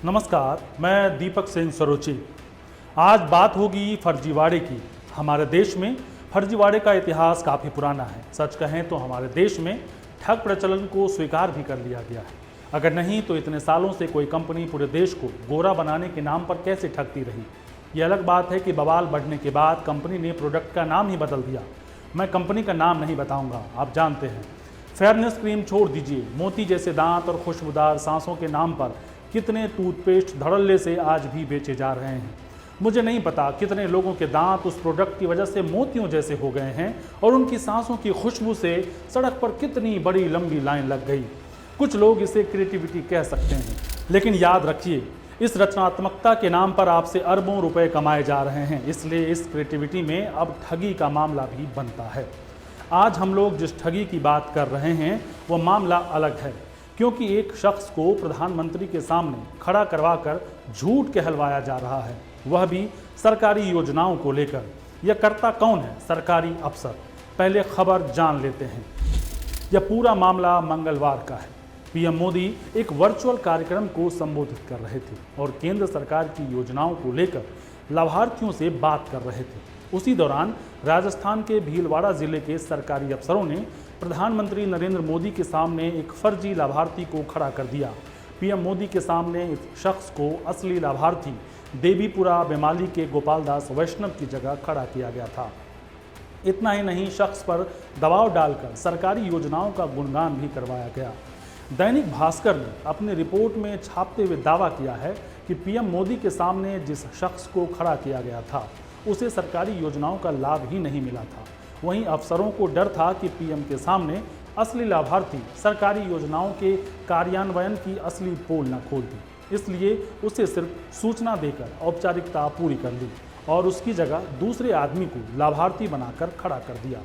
नमस्कार, मैं दीपक सिंह सरोची। आज बात होगी फर्जीवाड़े की। हमारे देश में फर्जीवाड़े का इतिहास काफ़ी पुराना है। सच कहें तो हमारे देश में ठग प्रचलन को स्वीकार भी कर लिया गया है। अगर नहीं तो इतने सालों से कोई कंपनी पूरे देश को गोरा बनाने के नाम पर कैसे ठगती रही। ये अलग बात है कि बवाल बढ़ने के बाद कंपनी ने प्रोडक्ट का नाम ही बदल दिया। मैं कंपनी का नाम नहीं बताऊंगा, आप जानते हैं। फेयरनेस क्रीम छोड़ दीजिए, मोती जैसे दांत और खुशबूदार सांसों के नाम पर कितने टूथपेस्ट धड़ल्ले से आज भी बेचे जा रहे हैं। मुझे नहीं पता कितने लोगों के दांत उस प्रोडक्ट की वजह से मोतियों जैसे हो गए हैं और उनकी सांसों की खुशबू से सड़क पर कितनी बड़ी लंबी लाइन लग गई। कुछ लोग इसे क्रिएटिविटी कह सकते हैं, लेकिन याद रखिए, इस रचनात्मकता के नाम पर आपसे अरबों रुपए कमाए जा रहे हैं। इसलिए इस क्रिएटिविटी में अब ठगी का मामला भी बनता है। आज हम लोग जिस ठगी की बात कर रहे हैं वो मामला अलग है, क्योंकि एक शख्स को प्रधानमंत्री के सामने खड़ा करवाकर झूठ कहलवाया जा रहा है, वह भी सरकारी योजनाओं को लेकर। यह करता कौन है? सरकारी अफसर। पहले खबर जान लेते हैं। यह पूरा मामला मंगलवार का है। पीएम मोदी एक वर्चुअल कार्यक्रम को संबोधित कर रहे थे और केंद्र सरकार की योजनाओं को लेकर लाभार्थियों से बात कर रहे थे। उसी दौरान राजस्थान के भीलवाड़ा जिले के सरकारी अफसरों ने प्रधानमंत्री नरेंद्र मोदी के सामने एक फर्जी लाभार्थी को खड़ा कर दिया। पीएम मोदी के सामने इस शख्स को असली लाभार्थी देवीपुरा बेमाली के गोपाल दास वैष्णव की जगह खड़ा किया गया था। इतना ही नहीं, शख्स पर दबाव डालकर सरकारी योजनाओं का गुणगान भी करवाया गया। दैनिक भास्कर ने अपनी रिपोर्ट में छापते हुए दावा किया है कि पीएम मोदी के सामने जिस शख्स को खड़ा किया गया था उसे सरकारी योजनाओं का लाभ ही नहीं मिला था। वहीं अफसरों को डर था कि पीएम के सामने असली लाभार्थी सरकारी योजनाओं के कार्यान्वयन की असली पोल न खोल दी, इसलिए उसे सिर्फ सूचना देकर औपचारिकता पूरी कर ली और उसकी जगह दूसरे आदमी को लाभार्थी बनाकर खड़ा कर दिया।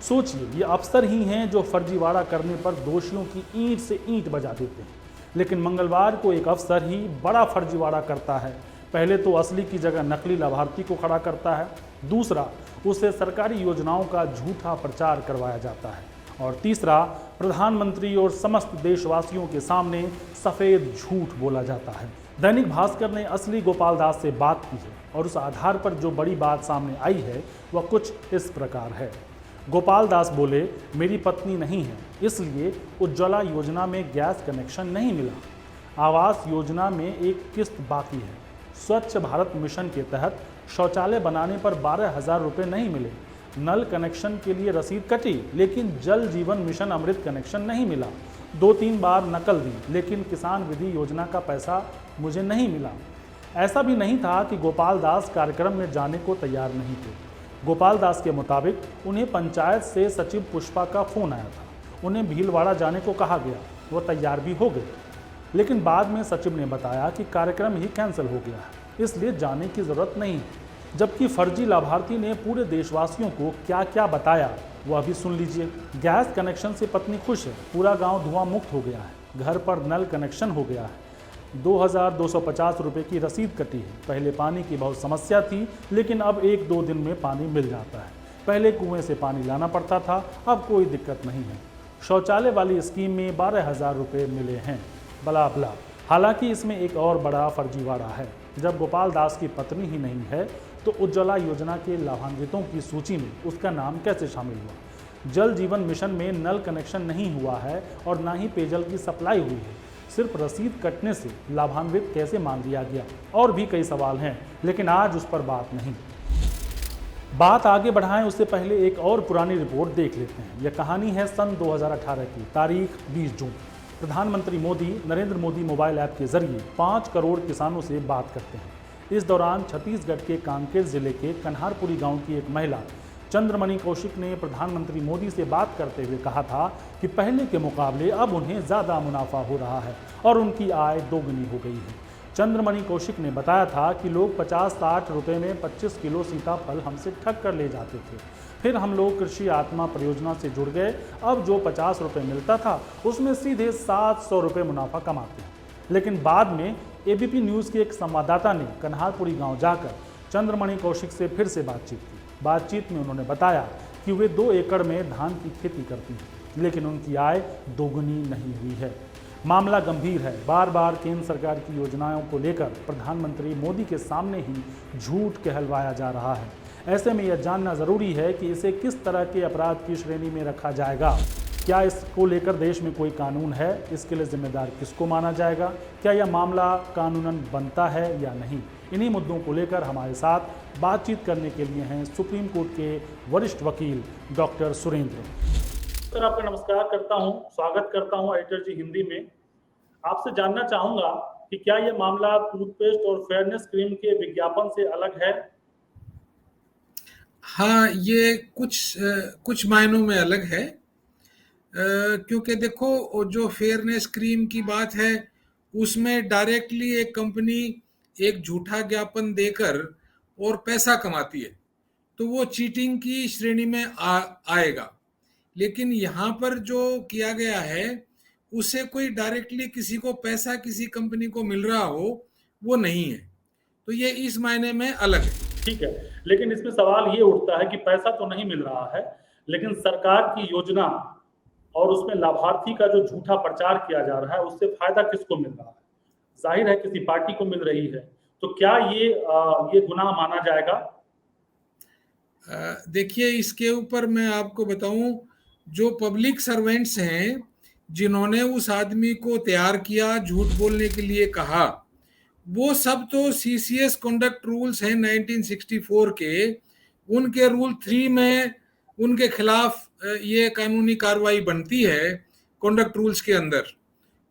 सोचिए, ये अफसर ही हैं जो फर्जीवाड़ा करने पर दोषियों की ईंट से ईंट बजा देते हैं। लेकिन मंगलवार को एक अफसर ही बड़ा फर्जीवाड़ा करता है। पहले तो असली की जगह नकली लाभार्थी को खड़ा करता है, दूसरा उसे सरकारी योजनाओं का झूठा प्रचार करवाया जाता है, और तीसरा प्रधानमंत्री और समस्त देशवासियों के सामने सफ़ेद झूठ बोला जाता है। दैनिक भास्कर ने असली गोपाल दास से बात की है और उस आधार पर जो बड़ी बात सामने आई है वह कुछ इस प्रकार है। गोपाल दास बोले, मेरी पत्नी नहीं है, इसलिए उज्ज्वला योजना में गैस कनेक्शन नहीं मिला। आवास योजना में एक किस्त बाकी है। स्वच्छ भारत मिशन के तहत शौचालय बनाने पर 12,000 रुपये नहीं मिले। नल कनेक्शन के लिए रसीद कटी, लेकिन जल जीवन मिशन अमृत कनेक्शन नहीं मिला। 2-3 बार नकल दी, लेकिन किसान विधि योजना का पैसा मुझे नहीं मिला। ऐसा भी नहीं था कि गोपाल दास कार्यक्रम में जाने को तैयार नहीं थे। गोपाल दास के मुताबिक उन्हें पंचायत से सचिव पुष्पा का फ़ोन आया था। उन्हें भीलवाड़ा जाने को कहा गया, वो तैयार भी हो गए, लेकिन बाद में सचिव ने बताया कि कार्यक्रम ही कैंसिल हो गया है, इसलिए जाने की ज़रूरत नहीं। जबकि फर्जी लाभार्थी ने पूरे देशवासियों को क्या क्या बताया वह भी सुन लीजिए। गैस कनेक्शन से पत्नी खुश है, पूरा गांव धुआं मुक्त हो गया है, घर पर नल कनेक्शन हो गया है, 2,250 रुपये की रसीद कटी है। पहले पानी की बहुत समस्या थी, लेकिन अब 1-2 दिन में पानी मिल जाता है। पहले कुएं से पानी लाना पड़ता था, अब कोई दिक्कत नहीं है। शौचालय वाली स्कीम में 12,000 रुपये मिले हैं, बला बला। हालांकि इसमें एक और बड़ा फर्जीवाड़ा है। जब गोपाल दास की पत्नी ही नहीं है तो उज्ज्वला योजना के लाभान्वितों की सूची में उसका नाम कैसे शामिल हुआ? जल जीवन मिशन में नल कनेक्शन नहीं हुआ है और ना ही पेयजल की सप्लाई हुई है। सिर्फ रसीद कटने से लाभान्वित कैसे मान लिया गया? और भी कई सवाल हैं, लेकिन आज उस पर बात नहीं। बात आगे बढ़ाएं उससे पहले एक और पुरानी रिपोर्ट देख लेते हैं। यह कहानी है सन 2018 की, तारीख 20 जून। प्रधानमंत्री मोदी नरेंद्र मोदी मोबाइल ऐप के जरिए 5 करोड़ किसानों से बात करते हैं। इस दौरान छत्तीसगढ़ के कांकेर जिले के कन्हारपुरी गांव की एक महिला चंद्रमणि कौशिक ने प्रधानमंत्री मोदी से बात करते हुए कहा था कि पहले के मुकाबले अब उन्हें ज़्यादा मुनाफा हो रहा है और उनकी आय दोगुनी हो गई है। चंद्रमणि कौशिक ने बताया था कि लोग 50-60 रुपये में 25 किलो सीताफल हमसे ठग कर ले जाते थे। फिर हम लोग कृषि आत्मा परियोजना से जुड़ गए। अब जो 50 रुपये मिलता था उसमें सीधे 700 रुपये मुनाफा कमाते हैं। लेकिन बाद में एबीपी न्यूज़ के एक संवाददाता ने कन्हारपुरी गांव जाकर चंद्रमणि कौशिक से फिर से बातचीत की। बातचीत में उन्होंने बताया कि वे 2 एकड़ में धान की खेती करती हैं, लेकिन उनकी आय दोगुनी नहीं हुई है। मामला गंभीर है। बार बार केंद्र सरकार की योजनाओं को लेकर प्रधानमंत्री मोदी के सामने ही झूठ कहलवाया जा रहा है। ऐसे में यह जानना जरूरी है कि इसे किस तरह के अपराध की श्रेणी में रखा जाएगा। क्या इसको लेकर देश में कोई कानून है? इसके लिए जिम्मेदार किसको माना जाएगा? क्या यह मामला कानूनन बनता है या नहीं? इन्हीं मुद्दों को लेकर हमारे साथ बातचीत करने के लिए हैं सुप्रीम कोर्ट के वरिष्ठ वकील डॉक्टर सुरेंद्र। सर, आपका नमस्कार करता हूं, स्वागत करता हूं एडिटर जी हिंदी में। आपसे जानना चाहूंगा कि क्या यह मामला टूथपेस्ट और फेयरनेस क्रीम के विज्ञापन से अलग है? हाँ, ये कुछ मायनों में अलग है, क्योंकि देखो जो फेयरनेस क्रीम की बात है उसमें डायरेक्टली एक कंपनी एक झूठा ज्ञापन देकर और पैसा कमाती है, तो वो चीटिंग की श्रेणी में आएगा। लेकिन यहाँ पर जो किया गया है उससे कोई डायरेक्टली किसी को पैसा किसी कंपनी को मिल रहा हो, वो नहीं है, तो ये इस मायने में अलग है। ठीक है, लेकिन इसमें सवाल ये उठता है कि पैसा तो नहीं मिल रहा है, लेकिन सरकार की योजना और उसमें लाभार्थी का जो झूठा प्रचार किया जा रहा है उससे फायदा किसको मिल रहा है? जाहिर है किसी पार्टी को मिल रही है, तो क्या ये गुनाह माना जाएगा? देखिए, इसके ऊपर मैं आपको बताऊं, जो पब्लिक सर्वेंट्स हैं जिन्होंने उस आदमी को तैयार किया, झूठ बोलने के लिए कहा, वो सब तो सीसीएस कंडक्ट रूल्स हैं 1964 के, उनके रूल 3 में उनके खिलाफ ये कानूनी कार्रवाई बनती है। कंडक्ट रूल्स के अंदर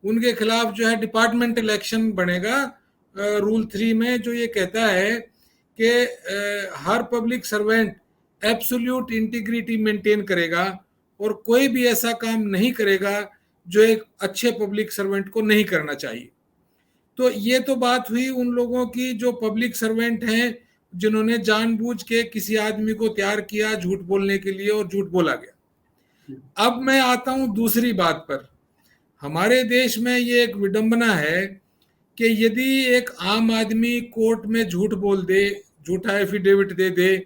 उनके खिलाफ जो है डिपार्टमेंटल एक्शन बनेगा रूल 3 में, जो ये कहता है कि हर public servant absolute integrity maintain करेगा और कोई भी ऐसा काम नहीं करेगा जो एक अच्छे पब्लिक सर्वेंट को नहीं करना चाहिए। तो ये तो बात हुई उन लोगों की जो पब्लिक सर्वेंट हैं जिन्होंने जानबूझ के किसी आदमी को तैयार किया झूठ बोलने के लिए और झूठ बोला गया। अब मैं आता हूं दूसरी बात पर। हमारे देश में ये एक विडंबना है कि यदि एक आम आदमी कोर्ट में झूठ बोल दे, झूठा एफिडेविट दे दे,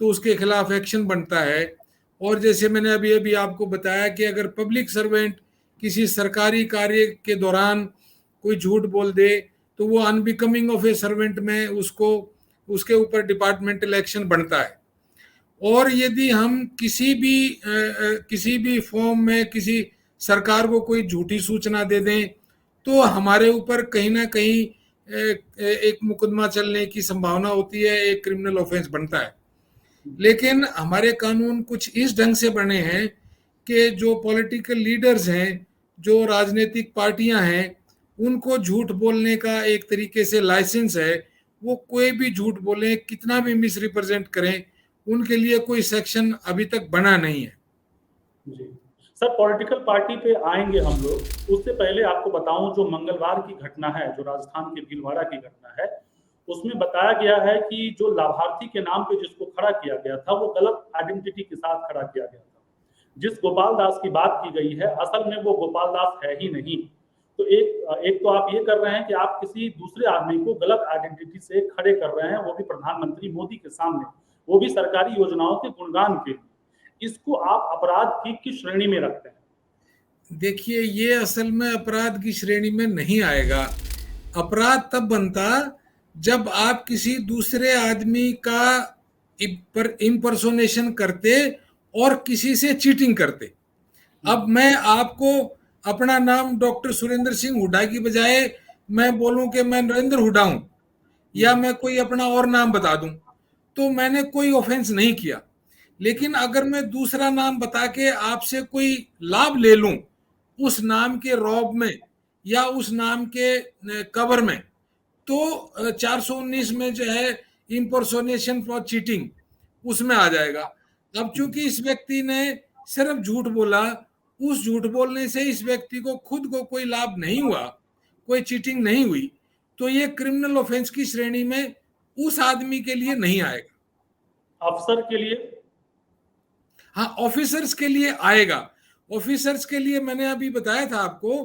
तो उसके खिलाफ एक्शन बनता है। और जैसे मैंने अभी आपको बताया कि अगर पब्लिक सर्वेंट किसी सरकारी कार्य के दौरान कोई झूठ बोल दे तो वो अनबिकमिंग ऑफ ए सर्वेंट में उसके ऊपर डिपार्टमेंटल एक्शन बनता है। और यदि हम किसी भी फॉर्म में किसी सरकार को कोई झूठी सूचना दे दें तो हमारे ऊपर कहीं ना कहीं एक मुकदमा चलने की संभावना होती है, एक क्रिमिनल ऑफेंस बनता है। लेकिन हमारे कानून कुछ इस ढंग से बने हैं कि जो पॉलिटिकल लीडर्स हैं, जो राजनीतिक पार्टियां हैं, उनको झूठ बोलने का एक तरीके से लाइसेंस है। वो कोई भी झूठ बोले, कितना भी मिस रिप्रेजेंट करें, उनके लिए कोई सेक्शन अभी तक बना नहीं है। जी सर, पॉलिटिकल पार्टी पे आएंगे हम लोग। उससे पहले आपको बताऊं, जो मंगलवार की घटना है, जो राजस्थान के भीलवाड़ा की घटना है, उसमें बताया गया है कि जो लाभार्थी के नाम पे जिसको खड़ा किया गया था वो गलत आइडेंटिटी के साथ खड़ा किया गया था। जिस गोपाल दास की बात की गई है असल में वो गोपाल दास है ही नहीं। तो एक तो आप ये कर रहे हैं कि आप किसी दूसरे आदमी को गलत आइडेंटिटी से खड़े कर रहे हैं, वो भी प्रधानमंत्री मोदी के सामने, वो भी सरकारी योजनाओं के गुणगान के लिए। इसको आप अपराध की किस श्रेणी में रखते हैं? देखिए, ये असल में अपराध की श्रेणी में नहीं आएगा। अपराध तब बनता जब आप किसी दूसरे आदमी का इम्पर्सोनेशन करते और किसी से चीटिंग करते। अब मैं आपको अपना नाम डॉक्टर सुरेंद्र सिंह हुड्डा की बजाय मैं बोलूं कि मैं नरेंद्र हुड्डा हूं, या मैं कोई अपना और नाम बता दूं, तो मैंने कोई ऑफेंस नहीं किया। लेकिन अगर मैं दूसरा नाम बता के आपसे कोई लाभ ले लूं उस नाम के रौब में या उस नाम के कवर में, तो 419 में जो है इम्पर्सोनेशन फॉर चीटिंग उसमें आ जाएगा। अब चूंकि इस व्यक्ति ने सिर्फ झूठ बोला, उस झूठ बोलने से इस व्यक्ति को खुद को कोई लाभ नहीं हुआ, कोई चीटिंग नहीं हुई, तो ये क्रिमिनल ऑफेंस की श्रेणी में उस आदमी के लिए नहीं आएगा। अफसर के लिए? हाँ, ऑफिसर्स के लिए आएगा। ऑफिसर्स के लिए मैंने अभी बताया था आपको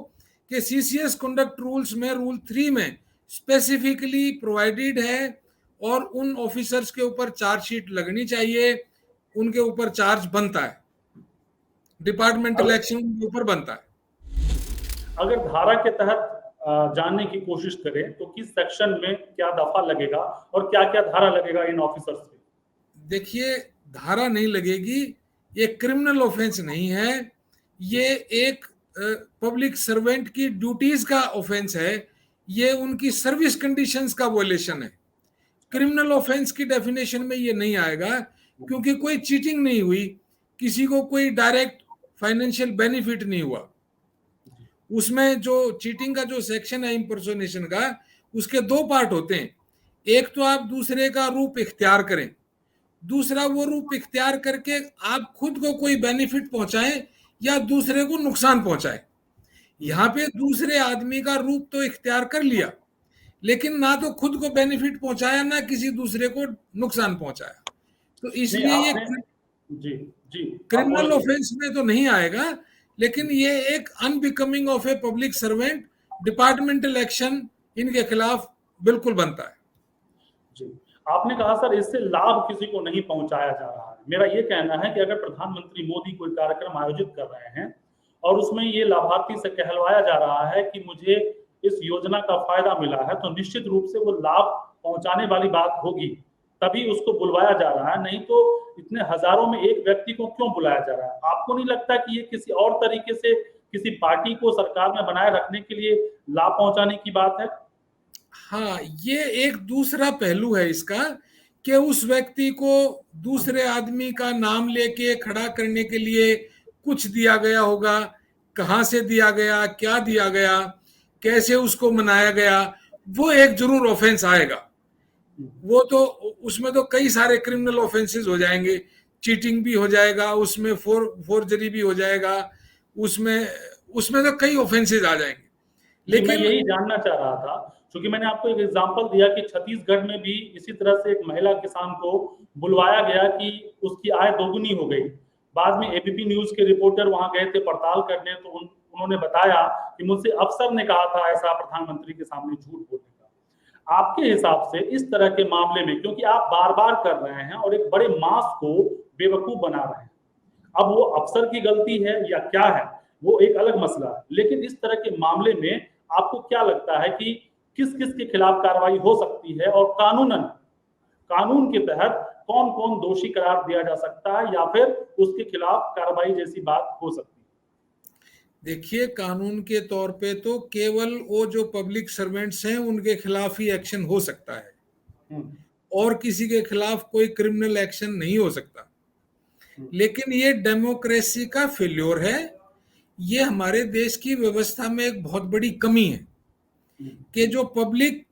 कि सीसीएस कंडक्ट रूल्स में रूल 3 में स्पेसिफिकली प्रोवाइडेड है और उन ऑफिसर्स के ऊपर चार्जशीट लगनी चाहिए, उनके ऊपर चार्ज बनता है, डिपार्टमेंटल एक्शन के ऊपर बनता है। अगर धारा के तहत जानने की कोशिश करें तो किस सेक्शन में क्या दफा लगेगा और क्या क्या धारा लगेगा इन ऑफिसर्स पे? देखिए, धारा नहीं लगेगी, ये क्रिमिनल ऑफेंस नहीं है, ये एक पब्लिक सर्वेंट की ड्यूटीज का ऑफेंस है, ये उनकी सर्विस कंडीशंस का वोलेशन है। क्रिमिनल ऑफेंस की डेफिनेशन में ये नहीं आएगा, क्योंकि कोई चीटिंग नहीं हुई, किसी को कोई डायरेक्ट फाइनेंशियल बेनिफिट नहीं हुआ। उसमें जो चीटिंग का जो सेक्शन है इम्पर्सोनेशन का, उसके दो पार्ट होते हैं। एक तो आप दूसरे का रूप इख्तियार करें, दूसरा वो रूप इख्तियार करके आप खुद को कोई बेनिफिट पहुंचाएं या दूसरे को नुकसान पहुंचाएं। यहाँ पे दूसरे आदमी का रूप तो इख्तियार कर लिया, लेकिन ना तो खुद को बेनिफिट पहुंचाया ना किसी दूसरे को नुकसान पहुंचाया। तो नहीं, इसलिए ये आपने जी जी आप क्रिमिनल बोलिए। ऑफेंस में तो नहीं आएगा, लेकिन ये एक unbecoming of a public servant departmental action इनके खिलाफ बिल्कुल बनता है। जी, आपने कहा सर इससे लाभ किसी को नहीं पहुंचाया जा रहा है। मेरा ये कहना है कि अगर प्रधानमंत्री मोदी कोई कार्यक्रम आयोजित कर रहे हैं और उसमें ये लाभार्थी से कहलवाया जा रहा है कि मुझे इस योजना का फायदा मिला है, तो निश्चित रूप से वो लाभ पहुंचाने वाली बात होगी, तभी उसको बुलवाया जा रहा है। नहीं तो इतने हजारों में एक व्यक्ति को क्यों बुलाया जा रहा है? आपको नहीं लगता कि ये किसी और तरीके से किसी पार्टी को सरकार में बनाए रखने के लिए लाभ पहुंचाने की बात है? हाँ, ये एक दूसरा पहलू है इसका, कि उस व्यक्ति को दूसरे आदमी का नाम लेके खड़ा करने के लिए कुछ दिया गया होगा, कहाँ से दिया गया, क्या दिया गया, कैसे उसको मनाया गया, वो एक जरूर ऑफेंस आएगा। वो तो उसमें तो कई सारे क्रिमिनल ऑफेंसेस हो जाएंगे, चीटिंग भी हो जाएगा, उसमें फोर्जरी भी हो जाएगा, उसमें उसमें तो कई ऑफेंसेस आ जाएंगे। लेकिन मैं लेकिन यही जानना चाह रहा था, क्योंकि मैंने आपको एक एग्जांपल दिया कि छत्तीसगढ़ में भी इसी तरह से एक महिला किसान को बुलवाया गया कि उसकी आय दोगुनी हो गई। बाद में एबीपी न्यूज के रिपोर्टर वहां गए थे पड़ताल करने, तो उन्होंने बताया कि मुझसे अफसर ने कहा था ऐसा प्रधानमंत्री के सामने झूठ बोलने का। आपके हिसाब से इस तरह के मामले में, क्योंकि आप बार बार कर रहे हैं और एक बड़े मास को बेवकूफ बना रहे हैं, अब वो अफसर की गलती है या क्या है वो एक अलग मसला है, लेकिन इस तरह के मामले में आपको क्या लगता है कि किस किस के खिलाफ कार्रवाई हो सकती है और कानून के तहत कौन कौन दोषी करार दिया जा सकता है या फिर उसके खिलाफ कार्रवाई जैसी बात हो सकती है? देखिए, कानून के तौर पे तो केवल वो जो पब्लिक सर्वेंट्स हैं उनके खिलाफ ही एक्शन हो सकता है, और किसी के खिलाफ कोई क्रिमिनल एक्शन नहीं हो सकता। लेकिन ये डेमोक्रेसी का फेल्योर है, ये हमारे देश की व्यवस्था में एक बहुत बड़ी कमी है कि जो पब्लिक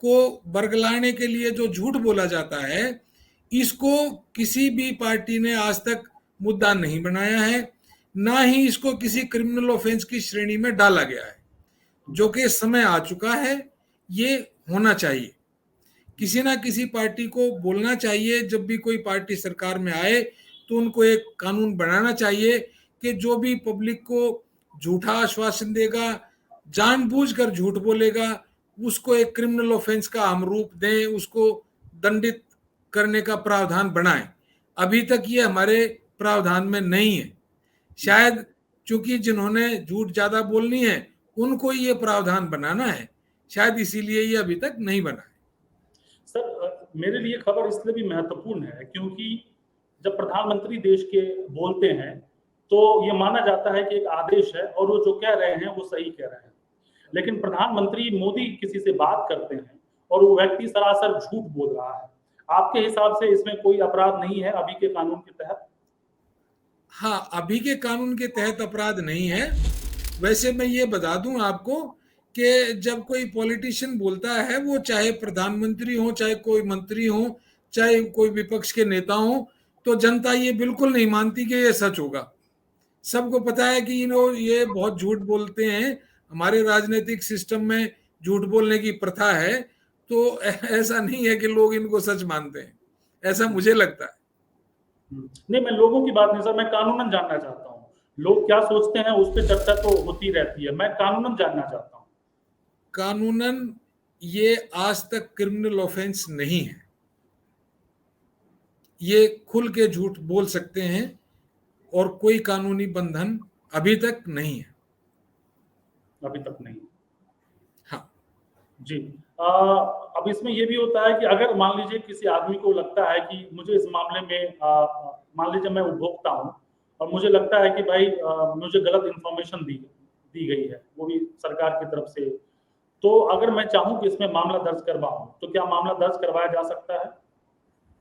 को बरगलाने के लिए जो झूठ बोला जाता है, इसको किसी भी पार्टी ने आज तक मुद्दा नहीं बनाया है, ना ही इसको किसी क्रिमिनल ऑफेंस की श्रेणी में डाला गया है। जो कि समय आ चुका है, ये होना चाहिए। किसी ना किसी पार्टी को बोलना चाहिए, जब भी कोई पार्टी सरकार में आए तो उनको एक कानून बनाना चाहिए कि जो भी पब्लिक को झूठा आश्वासन देगा, जानबूझकर झूठ बोलेगा, उसको एक क्रिमिनल ऑफेंस का हम रूप दें, उसको दंडित करने का प्रावधान बनाएं। अभी तक ये हमारे प्रावधान में नहीं है, शायद चूंकि जिन्होंने झूठ ज्यादा बोलनी है उनको ये प्रावधान बनाना है, शायद इसीलिए ये अभी तक नहीं बना है। सर, मेरे लिए खबर इसलिए भी महत्वपूर्ण है क्योंकि जब प्रधानमंत्री देश के बोलते हैं तो ये माना जाता है कि एक आदेश है और वो जो कह रहे हैं वो सही कह रहे हैं। लेकिन प्रधानमंत्री मोदी किसी से बात करते हैं और वो व्यक्ति सरासर झूठ बोल रहा है। आपके हिसाब से इसमें कोई अपराध नहीं है अभी के कानून के तहत? हाँ, अभी के कानून के तहत अपराध नहीं है। वैसे मैं ये बता दूं आपको कि जब कोई पॉलिटिशियन बोलता है, वो चाहे प्रधानमंत्री हो, चाहे कोई मंत्री हो, चाहे कोई विपक्ष के नेता हो, तो जनता ये बिल्कुल नहीं मानती कि ये सच होगा। सबको पता है कि ये बहुत झूठ बोलते हैं, हमारे राजनीतिक सिस्टम में झूठ बोलने की प्रथा है, तो ऐसा नहीं है कि लोग इनको सच मानते हैं, ऐसा मुझे लगता है। नहीं, मैं लोगों की बात नहीं सर, मैं कानूनन जानना चाहता हूँ। लोग क्या सोचते हैं उस पर चर्चा तो होती रहती है, मैं कानूनन जानना चाहता हूँ। कानूनन ये आज तक क्रिमिनल ऑफेंस नहीं है, ये खुल के झूठ बोल सकते हैं और कोई कानूनी बंधन अभी तक नहीं है। अभी तक नहीं। हाँ जी। अब इसमें ये भी होता है कि अगर मान लीजिए किसी आदमी को लगता है कि मुझे इस मामले में मान लीजिए मैं उपभोक्ता हूँ और मुझे लगता है कि भाई मुझे गलत इन्फॉर्मेशन दी गई है, वो भी सरकार की तरफ से, तो अगर मैं चाहूँ कि इसमें मामला दर्ज करवाऊँ, तो क्या मामला दर्ज करवाया जा सकता है?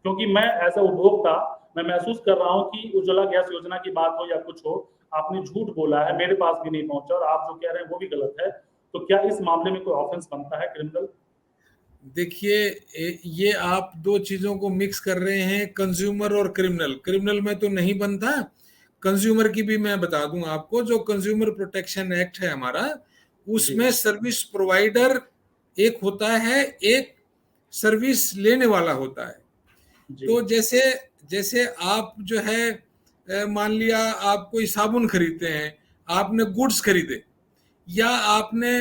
क्योंकि मैं एज अ उपभोक्ता मैं महसूस कर रहा हूँ कि उज्ज्वला गैस योजना की बात हो या कुछ हो, आपने झूठ बोला है, मेरे पास भी नहीं पहुंचा और आप जो कह रहे हैं वो भी गलत है, तो क्या इस मामले में कोई ऑफेंस बनता है क्रिमिनल? देखिए, ये आप दो चीजों को मिक्स कर रहे हैं, कंज्यूमर और क्रिमिनल। क्रिमिनल में तो नहीं बनता। कंज्यूमर की भी मैं बता दूं आपको, जो कंज्यूमर प्रोटेक्शन एक्ट है हमारा, उसमें सर्विस प्रोवाइडर एक होता है, एक सर्विस लेने वाला होता है। तो जैसे जैसे आप जो है, मान लिया आप कोई साबुन खरीदते हैं, आपने गुड्स खरीदे या आपने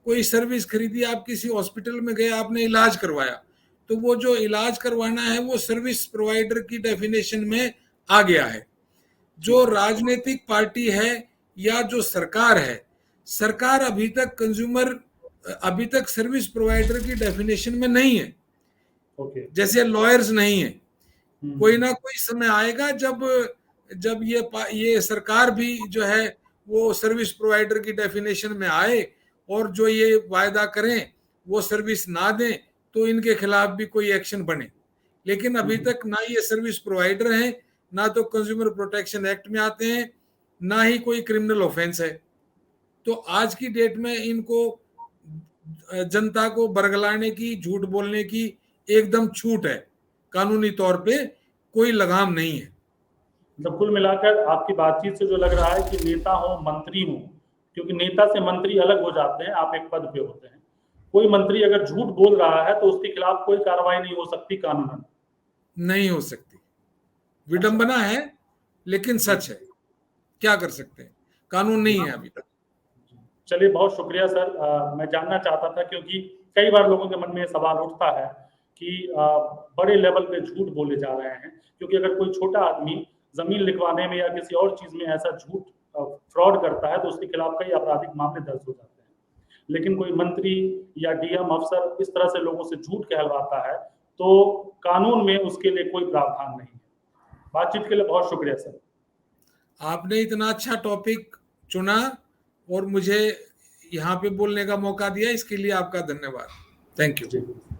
कोई सर्विस खरीदी, आप किसी हॉस्पिटल में गए, आपने इलाज करवाया, तो वो जो इलाज करवाना है वो सर्विस प्रोवाइडर की डेफिनेशन में आ गया है। जो राजनीतिक पार्टी है या जो सरकार है, सरकार अभी तक सर्विस प्रोवाइडर की डेफिनेशन में नहीं है। जैसे लॉयर्स नहीं है। कोई ना कोई समय आएगा जब जब ये सरकार भी जो है वो सर्विस प्रोवाइडर की डेफिनेशन में आए और जो ये वायदा करें वो सर्विस ना दें, तो इनके खिलाफ भी कोई एक्शन बने। लेकिन अभी तक ना ये सर्विस प्रोवाइडर हैं, ना तो कंज्यूमर प्रोटेक्शन एक्ट में आते हैं, ना ही कोई क्रिमिनल ऑफेंस है। तो आज की डेट में इनको जनता को बरगलाने की, झूठ बोलने की एकदम छूट है। कानूनी तौर पे कोई लगाम नहीं है। मतलब कुल मिलाकर आपकी बातचीत से जो लग रहा है कि नेता हो मंत्री हो, क्योंकि नेता से मंत्री अलग हो जाते हैं, आप एक पद पे होते हैं, कोई मंत्री अगर झूठ बोल रहा है तो उसके खिलाफ कोई कार्रवाई नहीं हो सकती कानूनन? नहीं हो सकती। विडंबना है लेकिन सच है, क्या कर सकते हैं, कानून नहीं है अभी तक। चलिए, बहुत शुक्रिया सर। मैं जानना चाहता था क्योंकि कई बार लोगों के मन में सवाल उठता है कि बड़े लेवल पे झूठ बोले जा रहे हैं, क्योंकि अगर कोई छोटा आदमी जमीन लिखवाने में या किसी और चीज में ऐसा झूठ फ्रॉड करता है तो उसके खिलाफ कई आपराधिक मामले दर्ज हो जाते हैं। लेकिन कोई मंत्री या डीएम अफसर इस तरह से लोगों से झूठ कहलवाता है तो कानून में उसके लिए कोई प्रावधान नहीं है। बातचीत के लिए बहुत शुक्रिया सर। आपने इतना अच्छा टॉपिक चुना और मुझे यहाँ पे बोलने का मौका दिया, इसके लिए आपका धन्यवाद। Thank you.